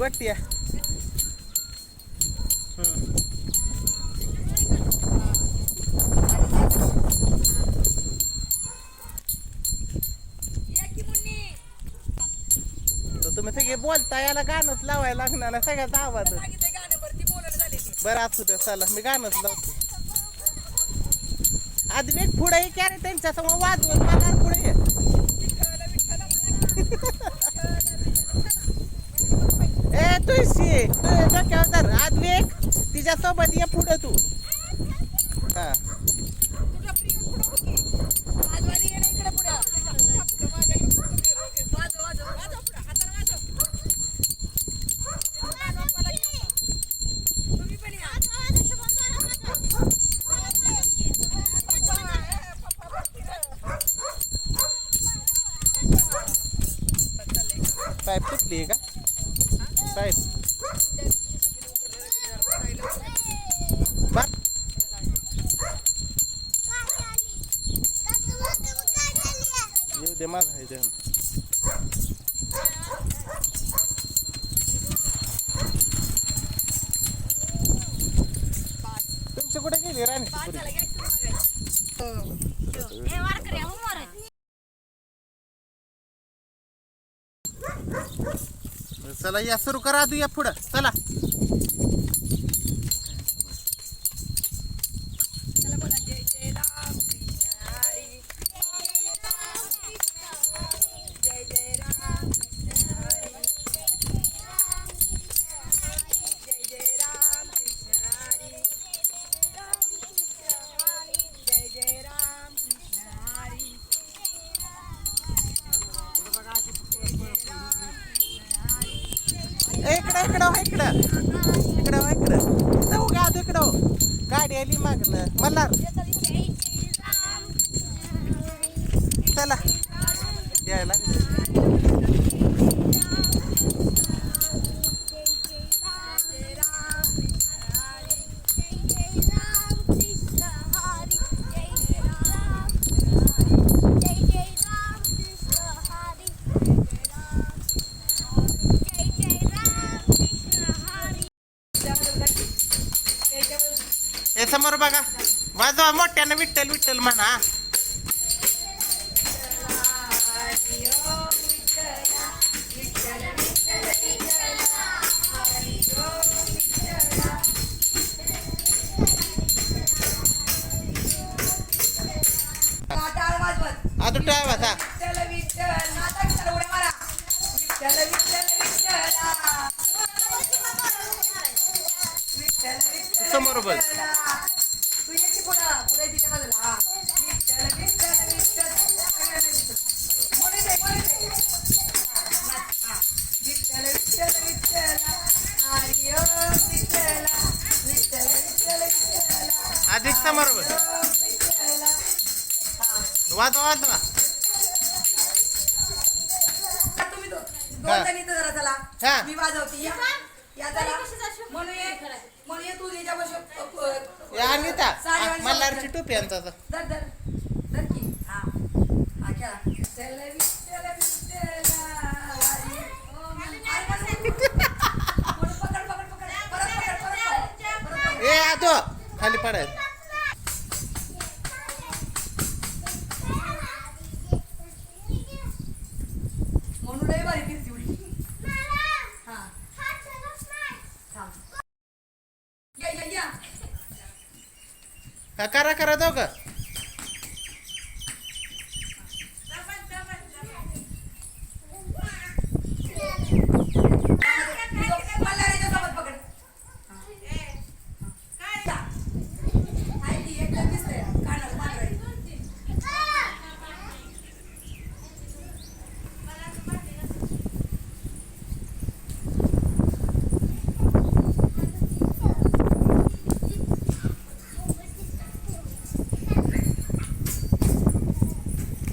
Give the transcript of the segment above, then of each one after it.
गोट्या. तुम्ही सगळे बोलता याला गाणंच लावायला लागणार सगळ्याचा आवाज. बरं असू दे चला मी गाणंच लावतो. आधी एक पुढे क्या रे त्यांच्या समोर वाजवत मला पुढे ए तुळशी डोक्यावर आद्विक तिच्यासोबत ये पुढे तू. हा पाईप तुटली का पाईप येऊ दे माझा आहे जण. तुमची कुठे गेली राणी? चला या सुरू करा तू या पुढं चला. इकडं इकडं इकडं इकडं इकडं जाऊ गा तू इकडं गाडी आली मागणं मला चला यायला. हे समोर बघा वाजवा मोठ्यानं विठ्ठल विठ्ठल म्हणा. अजून टाळ वाजा समोर बघ. अधिक समोर बघ वाजवा वाजवा. मी वाजवते अनिता मल्हारची टोपी यांचा ए आतो खाली पडायचं. करा करा दोघं.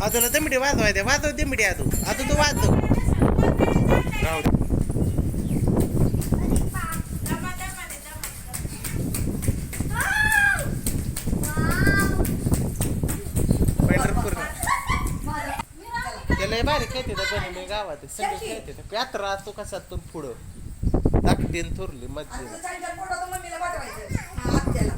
अजून दिमडी वाजवाय दे वाजव दिमडी अजून अजून तू वाजव. पंढरपूर त्याला बारीक खेळते बनवले गावात सगळे खेळते यात्रा असतो कशातून पुढं धाकटीन थुरली आणि मज्जी तुझं चांगलं पोट होतं मम्मीला पाठवायचं हा, आत्याला